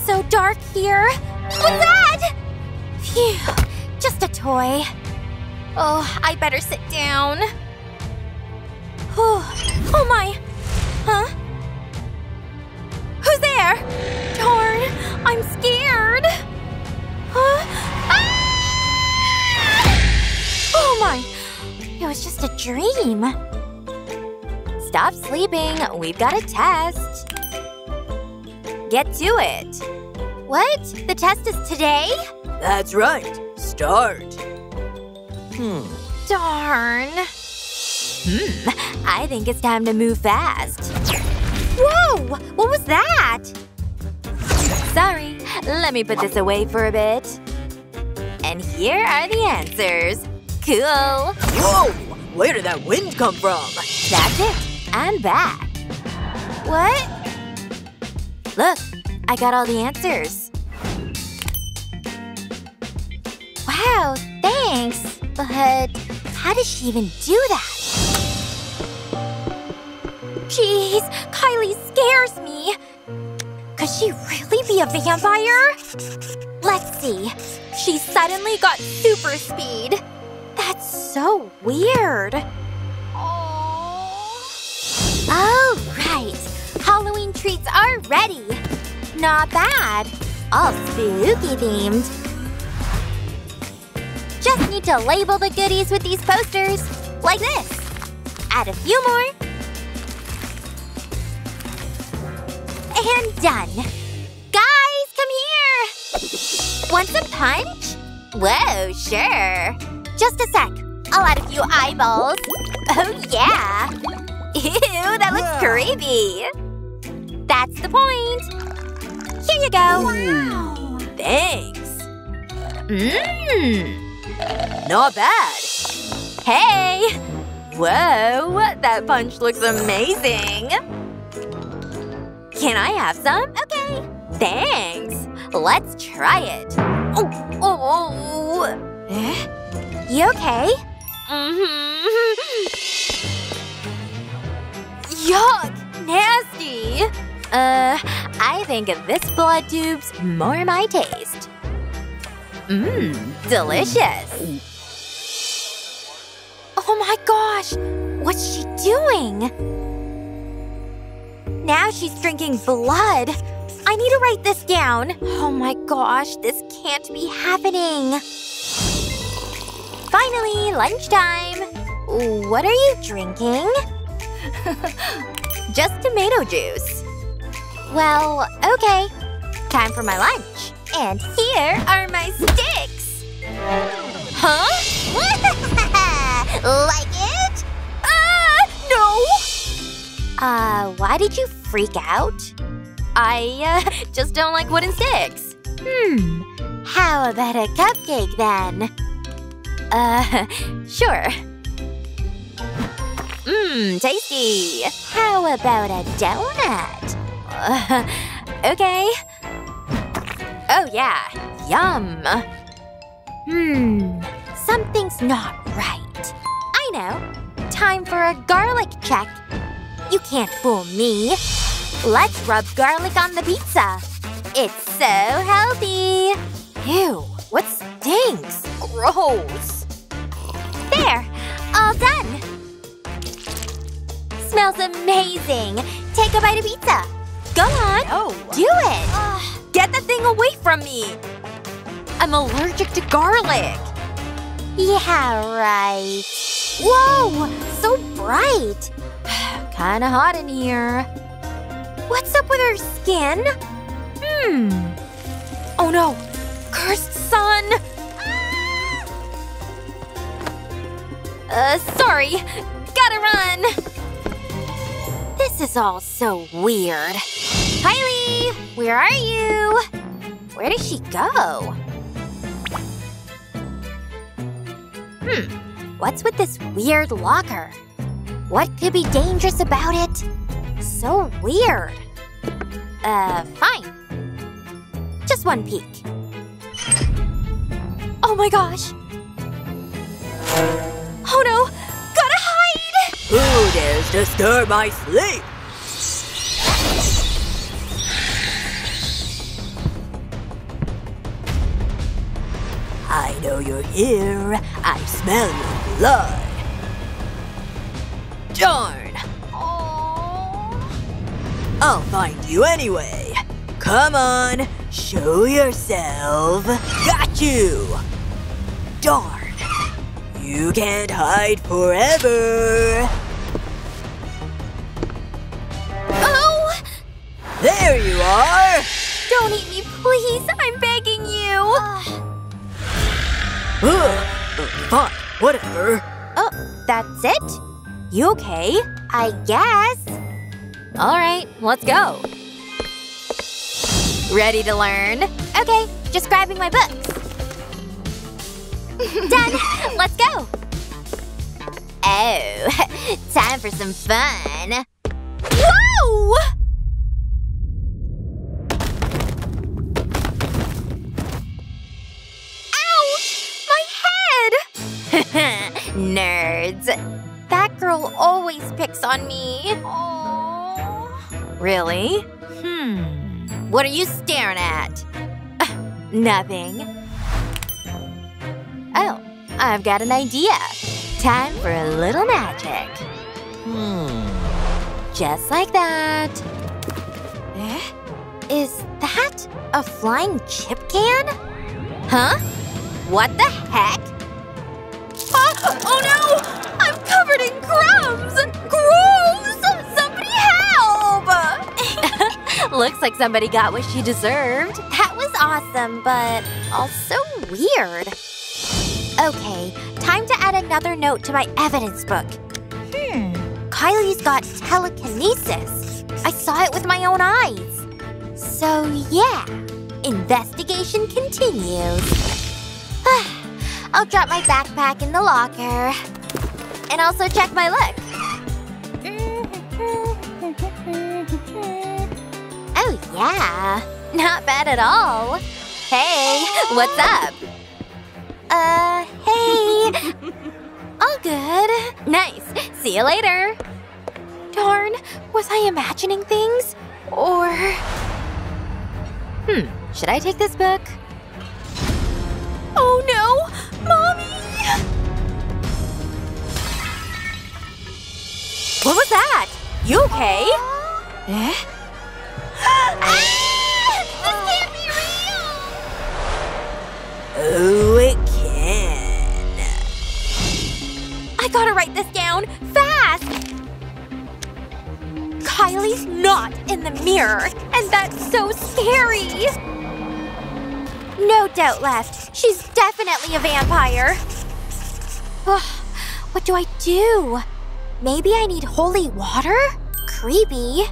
so dark here. What's that? Phew, just a toy. Oh, I better sit down. Oh my. Huh? Who's there? Darn, I'm scared. Huh? Ah! Oh my. It was just a dream. Stop sleeping. We've got a test. Get to it. What? The test is today? That's right. Start. Darn. I think it's time to move fast. Whoa! What was that? Sorry. Let me put this away for a bit. And here are the answers. Cool. Whoa! Where did that wind come from? That's it. I'm back. What? Look, I got all the answers. Wow, thanks. But how does she even do that? Jeez, Kylie scares me. Could she really be a vampire? Let's see. She suddenly got super speed. That's so weird. Oh, right. Halloween treats are ready. Not bad. All spooky themed. Just need to label the goodies with these posters. Like this. Add a few more. And done. Guys, come here! Want some punch? Whoa, sure. Just a sec. I'll add a few eyeballs. Oh, yeah. Ew, that looks creepy. That's the point. Here you go. Wow. Thanks. Not bad. Hey! Whoa, that punch looks amazing. Can I have some? Okay. Thanks. Let's try it. Oh. You okay? Yuck! Nasty! I think this blood tube's more my taste. Delicious. Oh my gosh! What's she doing? Now she's drinking blood. I need to write this down. Oh my gosh, this can't be happening. Finally, lunchtime. What are you drinking? Just tomato juice. Well, okay. Time for my lunch. And here are my sticks. Huh? Like it? No! Why did you freak out? I, just don't like wooden sticks. How about a cupcake then? Sure. Tasty. How about a donut? Okay. Oh yeah, yum. Something's not right. I know. Time for a garlic check. You can't fool me. Let's rub garlic on the pizza. It's so healthy. Ew, what stinks? Gross. There, all done. Smells amazing. Take a bite of pizza. Go on, do it. Get the thing away from me. I'm allergic to garlic. Yeah, right. Whoa, so bright. Kinda hot in here. What's up with her skin? Oh no, cursed sun. Sorry, gotta run. This is all so weird. Kylie, where are you? Where did she go? What's with this weird locker? What could be dangerous about it? So weird. Fine. Just one peek. Oh my gosh. Oh no! Gotta hide! Who dares disturb my sleep? I know you're here. I smell your blood. Darn! I'll find you anyway. Come on, show yourself. Got you! Darn! You can't hide forever. Oh! There you are! Don't eat me, please. I'm begging you. Fine, whatever. Oh, that's it? You okay? I guess. Alright, let's go. Ready to learn? Okay, just grabbing my books. Done! Let's go! Oh, time for some fun. Whoa! Ouch! My head! Nerds. That girl always picks on me. Aww. Really? What are you staring at? Nothing. Oh, I've got an idea. Time for a little magic. Just like that. Is that a flying chip can? Huh? What the heck? Oh no! I'm covered in crumbs! Gross! Somebody help! Looks like somebody got what she deserved. That was awesome, but also weird. Okay, time to add another note to my evidence book. Kylie's got telekinesis. I saw it with my own eyes. So yeah, investigation continues. I'll drop my backpack in the locker. And also check my look. Oh yeah, not bad at all. Hey, what's up? Hey. All good. Nice. See you later. Darn, was I imagining things? Or… should I take this book? Oh no! Mommy! What was that? You okay? This can't be real! Oh, it can. I gotta write this down, fast! Kylie's not in the mirror, and that's so scary! No doubt left. She's definitely a vampire. What do I do? Maybe I need holy water? Creepy.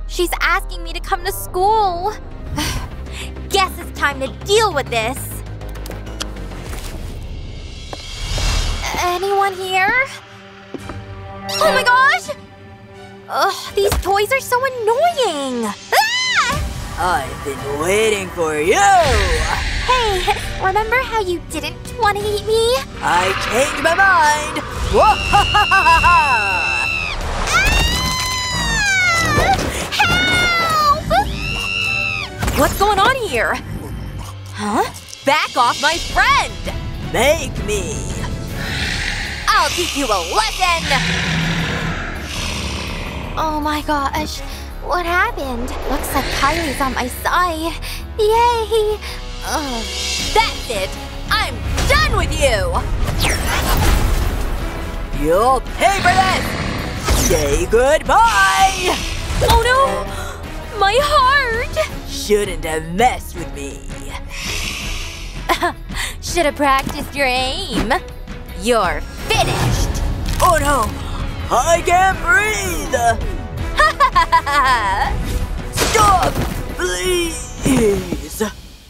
She's asking me to come to school. Guess it's time to deal with this. Anyone here? Oh my gosh! Ugh, these toys are so annoying. Ah! I've been waiting for you! Hey, remember how you didn't want to eat me? I changed my mind! Whoa-ha-ha-ha-ha! Help! What's going on here? Huh? Back off my friend! Make me! I'll teach you a lesson! Oh my gosh. What happened? Looks like Kylie's on my side. Yay! That's it! I'm done with you! You'll pay for this! Say goodbye! Oh no! My heart! Shouldn't have messed with me. Should have practiced your aim. You're finished! Oh no! I can't breathe! Stop! Please!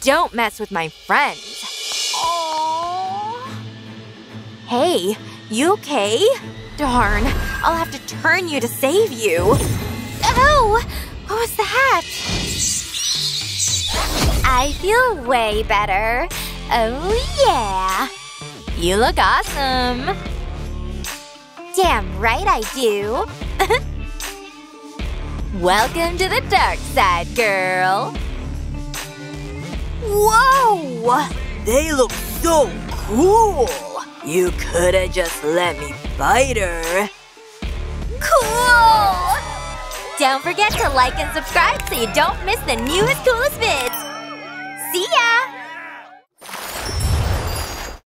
Don't mess with my friends. Aww. Hey, you okay? Darn, I'll have to turn you to save you. Oh! What was that? I feel way better. Oh yeah! You look awesome. Damn right I do. Welcome to the dark side, girl. Whoa! They look So cool! You could've just let me bite her. Cool! Don't forget to like and subscribe so you don't miss the newest, coolest vids. See ya!